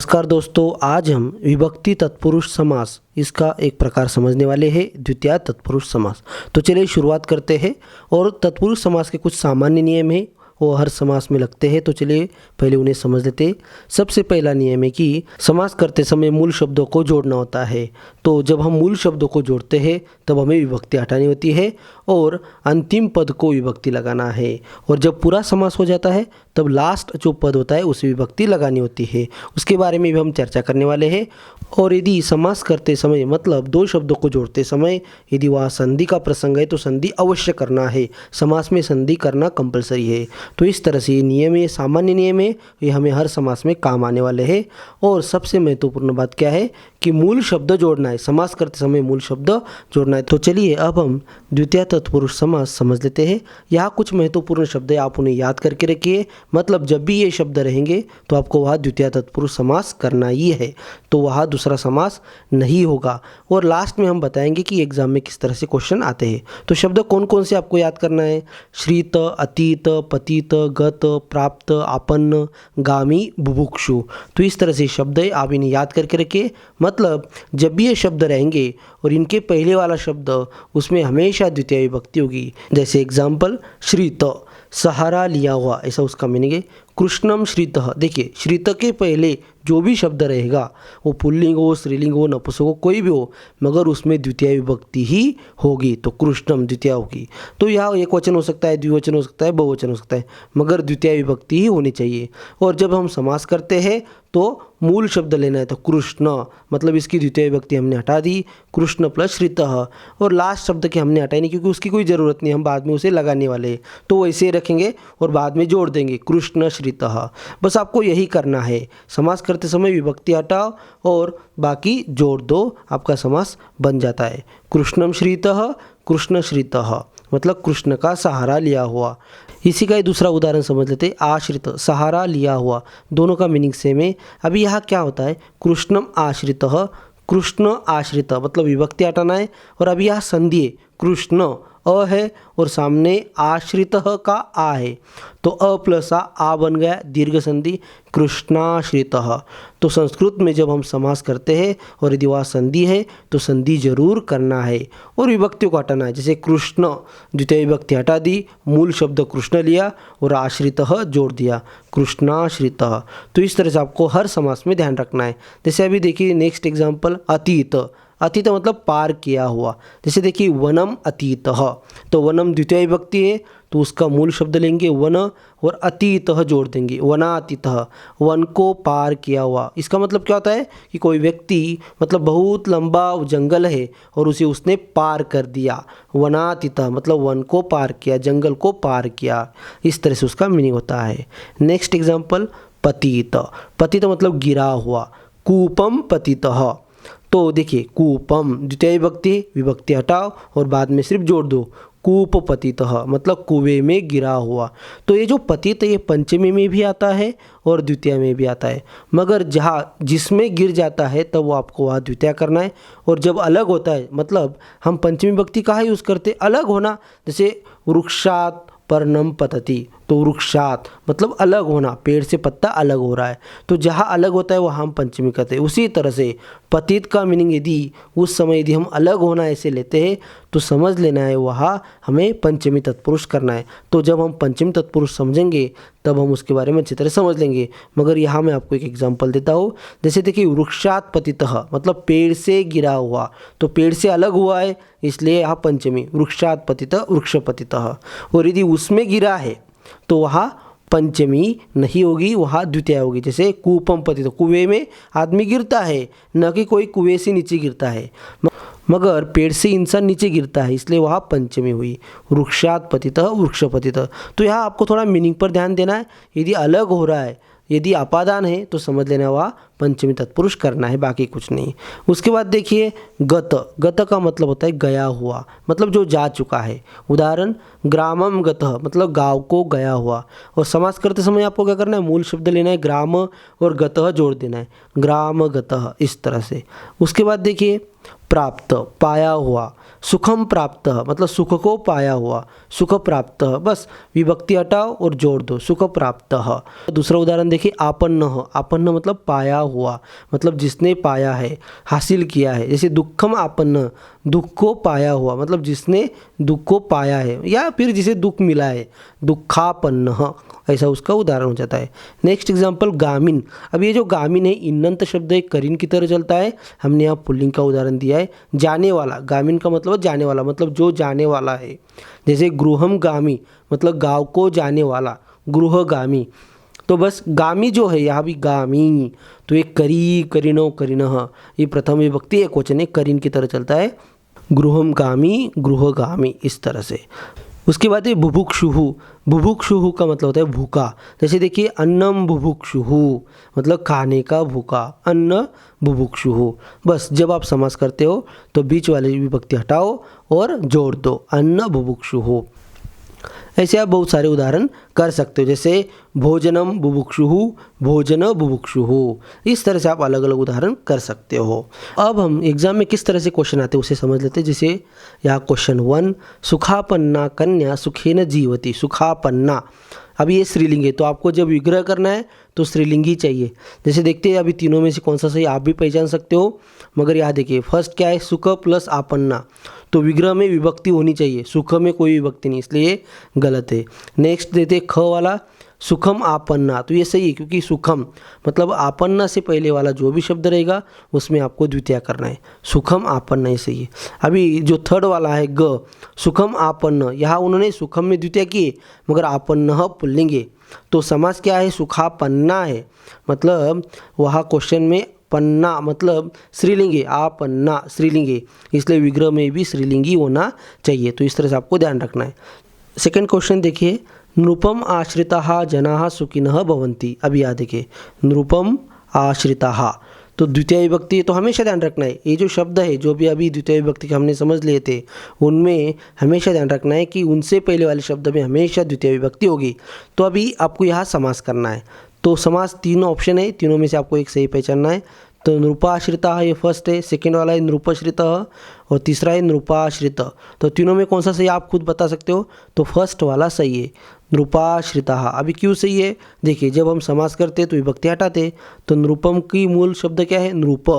नमस्कार दोस्तों, आज हम विभक्ति तत्पुरुष समास इसका एक प्रकार समझने वाले हैं, द्वितीय तत्पुरुष समास। तो चलिए शुरुआत करते हैं। और तत्पुरुष समास के कुछ सामान्य नियम हैं, वो हर समास में लगते हैं। तो चलिए पहले उन्हें समझ लेते हैं। सबसे पहला नियम है कि समास करते समय मूल शब्दों को जोड़ना होता है। तो जब हम मूल शब्दों को जोड़ते हैं तब हमें विभक्ति हटानी होती है और अंतिम पद को विभक्ति लगाना है। और जब पूरा समास हो जाता है तब लास्ट जो पद होता है उसे विभक्ति लगानी होती है। उसके बारे में भी हम चर्चा करने वाले हैं। और यदि समास करते समय मतलब दो शब्दों को जोड़ते समय यदि वहाँ संधि का प्रसंग है तो संधि अवश्य करना है। समास में संधि करना कंपलसरी है। तो इस तरह से ये नियम है, सामान्य नियम है, ये हमें हर समास में काम आने वाले हैं। और सबसे महत्वपूर्ण बात क्या है कि मूल शब्द जोड़ना है। समास करते समय मूल शब्द जोड़ना है। तो चलिए अब हम द्वितीय तत्पुरुष समास समझ लेते हैं। यहाँ कुछ महत्वपूर्ण शब्द है, आप उन्हें याद करके रखिए। मतलब जब भी ये शब्द रहेंगे तो आपको वहाँ द्वितीय तत्पुरुष समास करना ही है, तो वहाँ दूसरा समास नहीं होगा। और लास्ट में हम बताएंगे कि एग्जाम में किस तरह से क्वेश्चन आते हैं। तो शब्द कौन कौन से आपको याद करना है? श्रित, अतीत, पतित, गत, प्राप्त, आपन्न, गामी, बुभुक्षु। तो इस तरह से शब्द है, आप इन्हें याद करके रखिए। मतलब जब भी ये शब्द रहेंगे और इनके पहले वाला शब्द उसमें हमेशा द्वितीय विभक्ति होगी। जैसे एग्जाम्पल, श्रित, सहारा लिया हुआ, ऐसा उसका मीनिंग है। कृष्णम श्रितः, देखिए श्रित के पहले जो भी शब्द रहेगा वो पुल्लिंग हो, स्त्रीलिंग हो, नपुंसक हो, कोई भी हो, मगर उसमें द्वितीय विभक्ति ही होगी। तो कृष्णम द्वितीय होगी। तो यहाँ एक वचन हो सकता है, द्विवचन हो सकता है, बहुवचन हो सकता है, मगर द्वितीय विभक्ति ही होनी चाहिए। और जब हम समास करते हैं तो मूल शब्द लेना है। तो कृष्ण मतलब इसकी द्वितीय विभक्ति हमने हटा दी, कृष्ण प्लस श्रितः। और लास्ट शब्द के हमने हटाई नहीं क्योंकि उसकी कोई ज़रूरत नहीं, हम बाद में उसे लगाने वाले हैं। तो वैसे ही रखेंगे और बाद में जोड़ देंगे कृष्ण श्रितः। बस आपको यही करना है। समास करते समय विभक्ति हटाओ और बाकी जोड़ दो, आपका समास बन जाता है। कृष्णम श्रितः, कृष्ण श्रितः मतलब कृष्ण का सहारा लिया हुआ। इसी का ही दूसरा उदाहरण समझ लेते हैं। आश्रित, सहारा लिया हुआ, दोनों का मीनिंग सेम है। अभी यहाँ क्या होता है? कृष्णम आश्रितः, कृष्ण आश्रित मतलब विभक्ति हटाना है। और अभी यहाँ संधि है, कृष्ण अ है और सामने आश्रितः का आ है, तो अ प्लस आ बन गया दीर्घ संधि, कृष्णाश्रितः। तो संस्कृत में जब हम समास करते हैं और यदि वहाँ संधि है तो संधि जरूर करना है और विभक्तियों को हटाना है। जैसे कृष्ण द्वितीय विभक्ति हटा दी, मूल शब्द कृष्ण लिया और आश्रितः जोड़ दिया, कृष्णाश्रितः। तो इस तरह से आपको हर समास में ध्यान रखना है। जैसे अभी देखिए नेक्स्ट एग्जाम्पल, अतीत। अतीत मतलब पार किया हुआ। जैसे देखिए वनम अतीतः, तो वनम द्वितीय विभक्ति है तो उसका मूल शब्द लेंगे वन और अतीतः जोड़ देंगे, वनातीतः, वन को पार किया हुआ। इसका मतलब क्या होता है कि कोई व्यक्ति मतलब बहुत लंबा जंगल है और उसे उसने पार कर दिया। वनातीतः मतलब वन को पार किया, जंगल को पार किया, इस तरह से उसका मीनिंग होता है। नेक्स्ट एग्जाम्पल, पतित। पतित मतलब गिरा हुआ, कूपम पतितः। तो देखिए कूपम द्वितीय विभक्ति, विभक्ति हटाओ और बाद में सिर्फ जोड़ दो, कूप पतितः मतलब कुएं में गिरा हुआ। तो ये जो पतित है ये पंचमी में भी आता है और द्वितीय में भी आता है, मगर जहाँ जिसमें गिर जाता है तब वो आपको वहाँ द्वितीय करना है। और जब अलग होता है मतलब हम पंचमी विभक्ति कहाँ यूज़ करते, अलग होना। जैसे वृक्षात पर्णम पतति, तो वृक्षात मतलब अलग होना, पेड़ से पत्ता अलग हो रहा है, तो जहाँ अलग होता है वहाँ हम पंचमी करते हैं। उसी तरह से पतित का मीनिंग यदि उस समय यदि हम अलग होना ऐसे लेते हैं तो समझ लेना है वहाँ हमें पंचमी तत्पुरुष करना है। तो जब हम पंचमी तत्पुरुष समझेंगे तब हम उसके बारे में अच्छी तरह समझ लेंगे। मगर यहाँ मैं आपको एक एग्जाम्पल देता हूँ। जैसे देखिए वृक्षात पतितः मतलब पेड़ से गिरा हुआ, तो पेड़ से अलग हुआ है इसलिए यहाँ पंचमी, वृक्षात पतितः वृक्ष पतितः। और यदि उसमें गिरा है तो वहाँ पंचमी नहीं होगी, वहाँ द्वितीय होगी। जैसे कूपम पतितः, कुएं में आदमी गिरता है, न कि कोई कुएं से नीचे गिरता है, मगर पेड़ से इंसान नीचे गिरता है इसलिए वहाँ पंचमी हुई, वृक्षात पतितः वृक्ष पतितः। तो यहाँ आपको थोड़ा मीनिंग पर ध्यान देना है। यदि अलग हो रहा है, यदि अपादान है तो समझ लेना वहाँ पंचमी तत्पुरुष करना है, बाकी कुछ नहीं। उसके बाद देखिए गत। गत का मतलब होता है गया हुआ, मतलब जो जा चुका है। उदाहरण, ग्रामम गतः मतलब गांव को गया हुआ। और समास करते समय आपको क्या करना है, मूल शब्द लेना है ग्राम और गतः जोड़ देना है, ग्राम गतः, इस तरह से। उसके बाद देखिए प्राप्त, पाया हुआ। सुखम प्राप्त मतलब सुख को पाया हुआ, सुख प्राप्त। बस विभक्ति हटाओ और जोड़ दो, सुख प्राप्त। दूसरा उदाहरण देखिए, आपन्न। आपन्न मतलब पाया हुआ, मतलब जिसने पाया है, हासिल किया है। जैसे दुखम आपन्न, दुख को पाया हुआ मतलब जिसने दुख को पाया है या फिर जिसे दुख मिला है, दुखापन्न, ऐसा उसका उदाहरण हो जाता है। नेक्स्ट एग्जाम्पल गामिन। अब ये जो गामिन है, इन्नंत शब्द एक करीन की तरह चलता है। हमने यहाँ पुल्लिंग का उदाहरण दिया है, जाने वाला। गामिन का मतलब जाने वाला, मतलब जो जाने वाला है। जैसे गृहम गामी मतलब गाँव को जाने वाला, गृहगामी। तो बस गामी जो है यहाँ भी गामी, तो ये करी, करीनो, करीनः, ये प्रथम विभक्ति एक वचन है, करीन की तरह चलता है। गृहम गामी, गृहगामी, इस तरह से। उसके बाद है बुभुक्षुहु। बुभुक्षुहु का मतलब होता है भूखा। जैसे देखिए, अन्नम बुभुक्षुहु मतलब खाने का भूखा, अन्न बुभुक्षुहु। बस जब आप समास करते हो तो बीच वाली विभक्ति हटाओ और जोड़ दो, अन्न बुभुक्षुहु। ऐसे आप बहुत सारे उदाहरण कर सकते हो, जैसे भोजनम बुभुक्षुहु, भोजन बुभुक्षुहु। इस तरह से आप अलग अलग उदाहरण कर सकते हो। अब हम एग्जाम में किस तरह से क्वेश्चन आते हैं उसे समझ लेते हैं। जैसे यहाँ क्वेश्चन 1, सुखापन्ना कन्या सुखेन जीवति। सुखापन्ना, अब ये स्त्रीलिंग है तो आपको जब विग्रह करना है तो स्त्रीलिंग ही चाहिए। जैसे देखते हैं अभी तीनों में से कौन सा सही आप भी पहचान सकते हो, मगर यहाँ देखिए फर्स्ट क्या है, सुख प्लस आपन्ना, तो विग्रह में विभक्ति होनी चाहिए, सुख में कोई विभक्ति नहीं, इसलिए गलत है। नेक्स्ट देते ख वाला, सुखम आपन्ना, तो ये सही है क्योंकि सुखम मतलब आपन्ना से पहले वाला जो भी शब्द रहेगा उसमें आपको द्वितीय करना है, सुखम आपन्ना, ये सही है। अभी जो थर्ड वाला है ग, सुखम आपन्न, यहाँ उन्होंने सुखम में द्वितीय किए मगर आपन्न पुल्लिंग है, तो समास क्या है, सुखापन्ना है। मतलब वहाँ क्वेश्चन में पन्ना मतलब स्त्रीलिंग है, आपन्ना स्त्रीलिंग है, इसलिए विग्रह में भी स्त्रीलिंगी होना चाहिए। तो इस तरह से आपको ध्यान रखना है। सेकंड क्वेश्चन देखिए, नृपम आश्रिताः जनाः सुखिनः भवन्ति। अभी यहाँ देखिए, नृपम आश्रिताः, तो द्वितीय विभक्ति तो हमेशा ध्यान रखना है। ये जो शब्द है जो भी अभी द्वितीय विभक्ति के हमने समझ लिए थे, उनमें हमेशा ध्यान रखना है कि उनसे पहले वाले शब्द में हमेशा द्वितीय विभक्ति होगी। तो अभी आपको यहाँ समास करना है, तो समास तीनों ऑप्शन है, तीनों में से आपको एक सही पहचानना है। तो नृपाश्रिता ये फर्स्ट है, सेकेंड वाला है नृपश्रित और तीसरा है नृपाश्रित। तो तीनों में कौन सा सही आप खुद बता सकते हो, तो फर्स्ट वाला सही है, नृपाश्रिता। अभी क्यों सही है, देखिए जब हम समास करते तो विभक्ति हटाते, तो नृपम की मूल शब्द क्या है, नृप,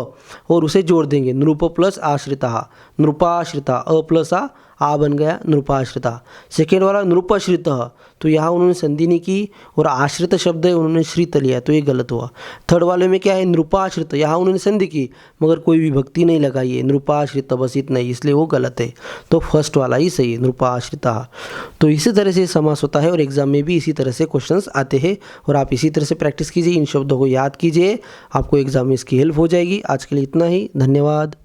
और उसे जोड़ देंगे, नृप प्लस आश्रिता, नृपाश्रिता, अ प्लस आ बन गया नृपाश्रिता। सेकेंड वाला नृपश्रित, तो यहाँ उन्होंने संधि नहीं की और आश्रित शब्द है उन्होंने श्रित लिया, तो ये गलत हुआ। थर्ड वाले में क्या है, नृपाश्रित, यहाँ उन्होंने संधि की मगर कोई विभक्ति नहीं लगाई है, नृपाश्रित बस इतना ही, इसलिए वो गलत है। तो फर्स्ट वाला ही सही है, नृपाश्रिता। तो इसी तरह से समास होता है और एग्जाम में भी इसी तरह से क्वेश्चंस आते हैं और आप इसी तरह से प्रैक्टिस कीजिए, इन शब्दों को याद कीजिए, आपको एग्जाम में इसकी हेल्प हो जाएगी। आज के लिए इतना ही, धन्यवाद।